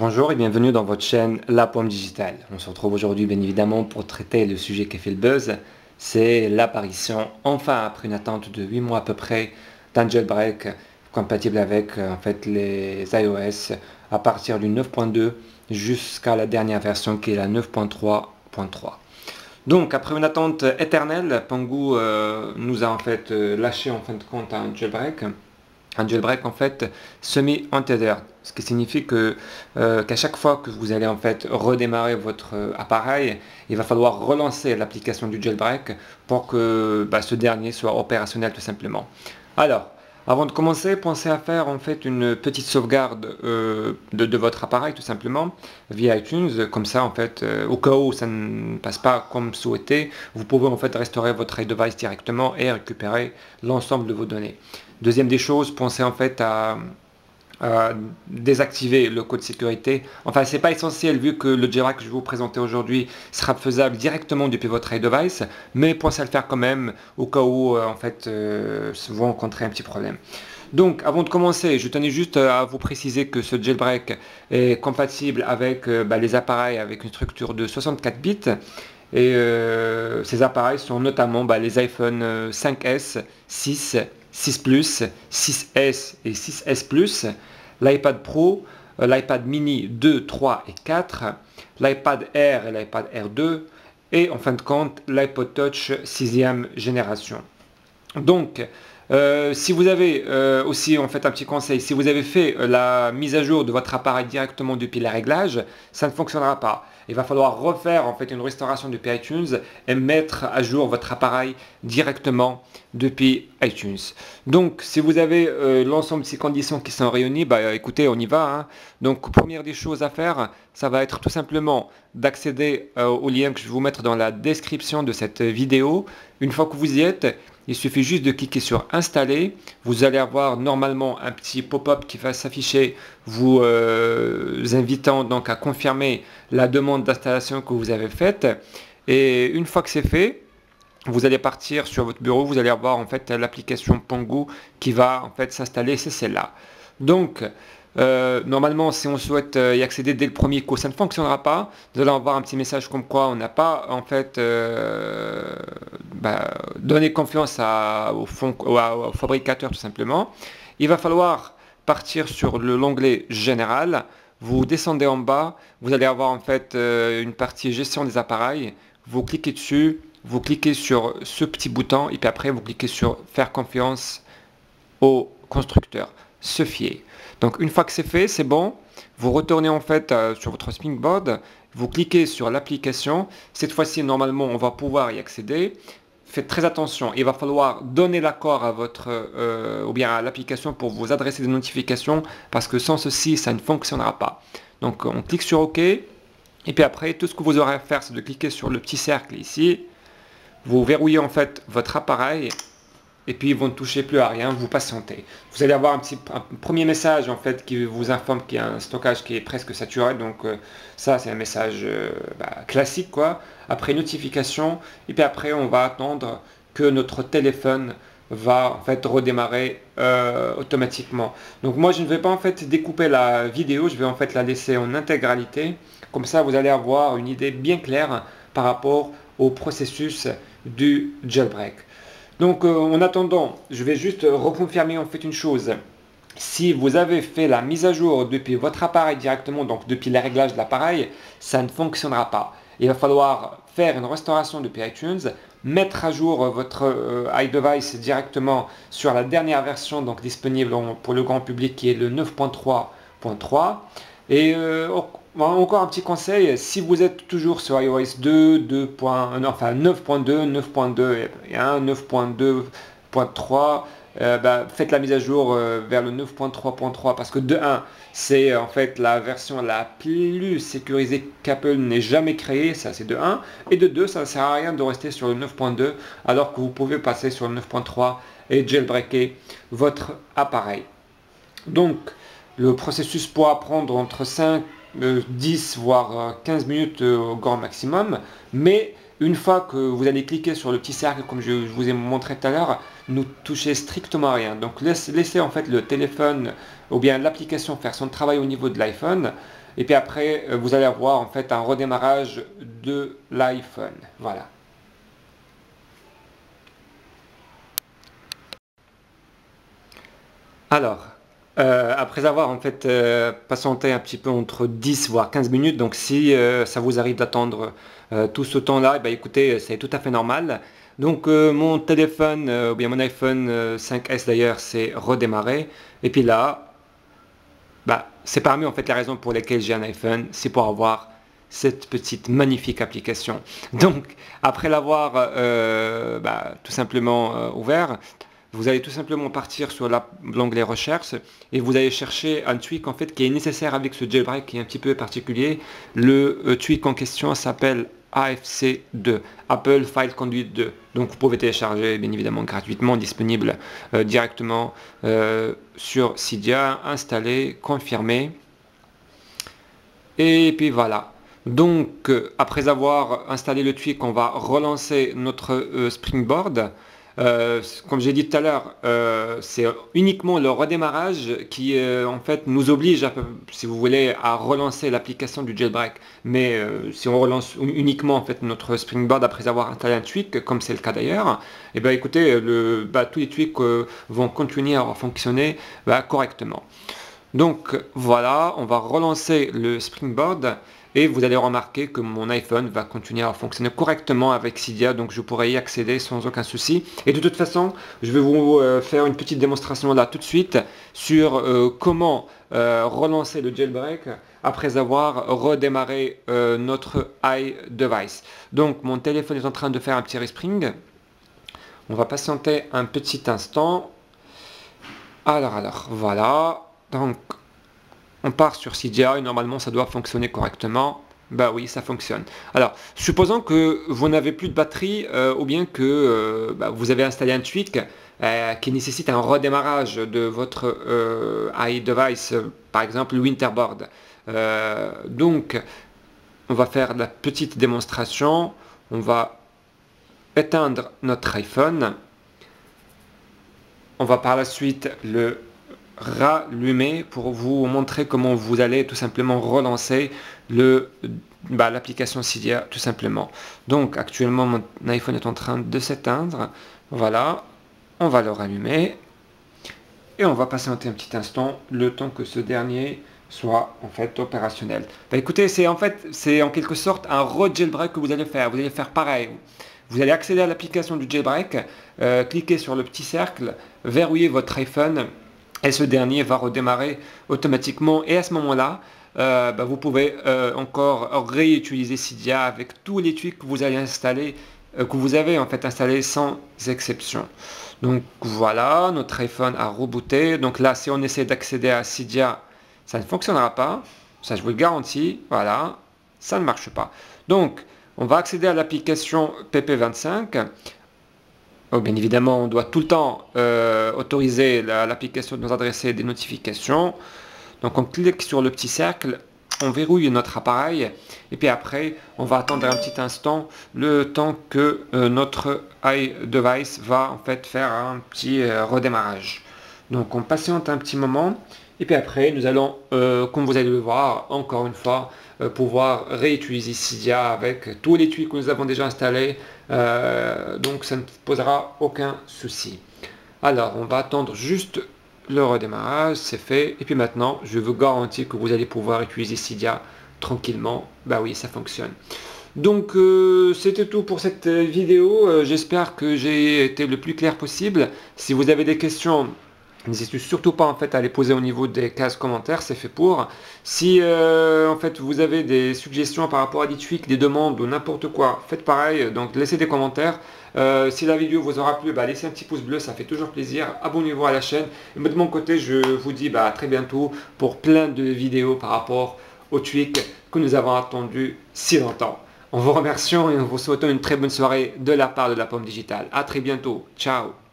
Bonjour et bienvenue dans votre chaîne La Pomme Digitale. On se retrouve aujourd'hui bien évidemment pour traiter le sujet qui fait le buzz. C'est l'apparition, enfin après une attente de 8 mois à peu près, d'un jailbreak compatible avec les iOS à partir du 9.2 jusqu'à la dernière version qui est la 9.3.3. Donc après une attente éternelle, Pangu nous a lâché en fin de compte un jailbreak. Un jailbreak en fait semi-untethered, ce qui signifie que qu'à chaque fois que vous allez en fait redémarrer votre appareil, il va falloir relancer l'application du jailbreak pour que ce dernier soit opérationnel tout simplement. Alors, avant de commencer, pensez à faire en fait une petite sauvegarde de votre appareil tout simplement via iTunes, comme ça en fait au cas où ça ne passe pas comme souhaité, vous pouvez en fait restaurer votre iDevice directement et récupérer l'ensemble de vos données. Deuxième des choses, pensez en fait à désactiver le code sécurité. Enfin, c'est pas essentiel vu que le jailbreak que je vais vous présenter aujourd'hui sera faisable directement depuis votre iDevice, mais pensez à le faire quand même au cas où vous rencontrez un petit problème. Donc, avant de commencer, je tenais juste à vous préciser que ce jailbreak est compatible avec les appareils avec une structure de 64 bits. Et ces appareils sont notamment les iPhone 5S, 6, 6 Plus, 6S et 6S Plus, l'iPad Pro, l'iPad Mini 2, 3 et 4, l'iPad Air et l'iPad Air 2 et en fin de compte l'iPod Touch 6e génération. Donc, si vous avez aussi en fait un petit conseil, si vous avez fait la mise à jour de votre appareil directement depuis les réglages, ça ne fonctionnera pas. Il va falloir refaire en fait une restauration depuis iTunes et mettre à jour votre appareil directement depuis iTunes. Donc, si vous avez l'ensemble de ces conditions qui sont réunies, écoutez, on y va. Hein. Donc, première des choses à faire, ça va être tout simplement d'accéder au lien que je vais vous mettre dans la description de cette vidéo. Une fois que vous y êtes, il suffit juste de cliquer sur installer. Vous allez avoir normalement un petit pop-up qui va s'afficher vous invitant donc à confirmer la demande d'installation que vous avez faite. Et une fois que c'est fait, vous allez partir sur votre bureau, vous allez avoir en fait l'application Pangu qui va en fait s'installer, c'est celle-là. Donc normalement, si on souhaite y accéder dès le premier coup, ça ne fonctionnera pas. Vous allez avoir un petit message comme quoi on n'a pas en fait donné confiance au fabricateur tout simplement. Il va falloir partir sur l'onglet Général. Vous descendez en bas, vous allez avoir en fait une partie gestion des appareils. Vous cliquez dessus, vous cliquez sur ce petit bouton et puis après vous cliquez sur faire confiance au constructeur, se fier. Donc une fois que c'est fait, c'est bon. Vous retournez en fait sur votre Springboard, vous cliquez sur l'application. Cette fois-ci, normalement, on va pouvoir y accéder. Faites très attention, il va falloir donner l'accord à votre ou bien à l'application pour vous adresser des notifications parce que sans ceci, ça ne fonctionnera pas. Donc on clique sur OK et puis après, tout ce que vous aurez à faire, c'est de cliquer sur le petit cercle ici. Vous verrouillez en fait votre appareil. Et puis vous ne touchez plus à rien, vous patientez. Vous allez avoir un premier message en fait qui vous informe qu'il y a un stockage qui est presque saturé, donc ça c'est un message classique quoi. Après notification, et puis après on va attendre que notre téléphone va en fait redémarrer automatiquement. Donc moi je ne vais pas en fait découper la vidéo, je vais en fait la laisser en intégralité. Comme ça vous allez avoir une idée bien claire par rapport au processus du jailbreak. Donc en attendant, je vais juste reconfirmer en fait une chose. Si vous avez fait la mise à jour depuis votre appareil directement, donc depuis les réglages de l'appareil, ça ne fonctionnera pas. Il va falloir faire une restauration depuis iTunes, mettre à jour votre iDevice directement sur la dernière version donc disponible pour le grand public qui est le 9.3.3. Et encore un petit conseil, si vous êtes toujours sur iOS 2, 9.2, 9.2 et 9.2.3, faites la mise à jour vers le 9.3.3 parce que de 1, c'est en fait la version la plus sécurisée qu'Apple n'ait jamais créée, ça c'est de 1, et de 2, ça ne sert à rien de rester sur le 9.2 alors que vous pouvez passer sur le 9.3 et jailbreaker votre appareil. Donc, le processus pourra prendre entre 5, 10 voire 15 minutes au grand maximum, mais une fois que vous allez cliquer sur le petit cercle comme je vous ai montré tout à l'heure, ne touchez strictement à rien. Donc laissez en fait le téléphone ou bien l'application faire son travail au niveau de l'iPhone Et puis après, vous allez avoir en fait un redémarrage de l'iPhone. Voilà. Alors, après avoir en fait patienté un petit peu entre 10 voire 15 minutes, donc si ça vous arrive d'attendre tout ce temps-là, eh ben, écoutez, c'est tout à fait normal. Donc mon téléphone, ou bien mon iPhone 5S d'ailleurs, s'est redémarré. Et puis là, bah, c'est parmi en fait les raisons pour lesquelles j'ai un iPhone, c'est pour avoir cette petite magnifique application. Donc, après l'avoir tout simplement ouvert, vous allez tout simplement partir sur l'onglet recherche et vous allez chercher un tweak en fait qui est nécessaire avec ce jailbreak qui est un petit peu particulier. Le tweak en question s'appelle AFC2, Apple File Conduit 2. Donc vous pouvez télécharger bien évidemment gratuitement, disponible directement sur Cydia, installer, confirmer. Et puis voilà. Donc après avoir installé le tweak, on va relancer notre Springboard. Comme j'ai dit tout à l'heure, c'est uniquement le redémarrage qui en fait nous oblige, si vous voulez, à relancer l'application du jailbreak. Mais si on relance uniquement en fait notre Springboard après avoir installé un tweak, comme c'est le cas d'ailleurs, et ben écoutez, tous les tweaks vont continuer à fonctionner correctement. Donc voilà, on va relancer le Springboard. Et vous allez remarquer que mon iPhone va continuer à fonctionner correctement avec Cydia, donc je pourrai y accéder sans aucun souci. Et de toute façon, je vais vous faire une petite démonstration là tout de suite sur comment relancer le jailbreak après avoir redémarré notre iDevice. Donc mon téléphone est en train de faire un petit respring. On va patienter un petit instant. Alors, voilà. Donc, on part sur Cydia et normalement ça doit fonctionner correctement. Bah oui, ça fonctionne. Alors, supposons que vous n'avez plus de batterie ou bien que vous avez installé un tweak qui nécessite un redémarrage de votre iDevice, par exemple le Winterboard. Donc, on va faire la petite démonstration. On va éteindre notre iPhone. On va par la suite le rallumer pour vous montrer comment vous allez tout simplement relancer l'application Cydia tout simplement. Donc actuellement mon iPhone est en train de s'éteindre. Voilà, on va le rallumer et on va patienter un petit instant le temps que ce dernier soit en fait opérationnel. Écoutez, c'est en quelque sorte un re-jailbreak que vous allez faire. Vous allez faire pareil. Vous allez accéder à l'application du jailbreak, cliquez sur le petit cercle, verrouillez votre iPhone et ce dernier va redémarrer automatiquement. Et à ce moment-là, vous pouvez encore réutiliser Cydia avec tous les tweaks que vous allez installer, que vous avez en fait installé sans exception. Donc voilà, notre iPhone a rebooté. Donc là, si on essaie d'accéder à Cydia, ça ne fonctionnera pas. Ça, je vous le garantis. Voilà, ça ne marche pas. Donc, on va accéder à l'application PP25. Bien évidemment, on doit tout le temps autoriser l'application de nous adresser des notifications. Donc on clique sur le petit cercle, on verrouille notre appareil et puis après on va attendre un petit instant le temps que notre iDevice va en fait faire un petit redémarrage. Donc on patiente un petit moment et puis après nous allons, comme vous allez le voir, encore une fois, pouvoir réutiliser Cydia avec tous les tweaks que nous avons déjà installés. Donc ça ne posera aucun souci. Alors on va attendre juste le redémarrage, c'est fait. Et puis maintenant, je vous garantis que vous allez pouvoir utiliser Cydia tranquillement. Bah oui, ça fonctionne. Donc c'était tout pour cette vidéo. J'espère que j'ai été le plus clair possible. Si vous avez des questions, n'hésitez surtout pas en fait à les poser au niveau des cases commentaires, c'est fait pour. Si en fait vous avez des suggestions par rapport à des tweaks, des demandes ou n'importe quoi, faites pareil, donc laissez des commentaires. Si la vidéo vous aura plu, laissez un petit pouce bleu, ça fait toujours plaisir. Abonnez-vous à la chaîne. Et de mon côté, je vous dis à très bientôt pour plein de vidéos par rapport aux tweaks que nous avons attendus si longtemps. On vous remercie et on vous souhaite une très bonne soirée de la part de la Pomme Digitale. A très bientôt. Ciao.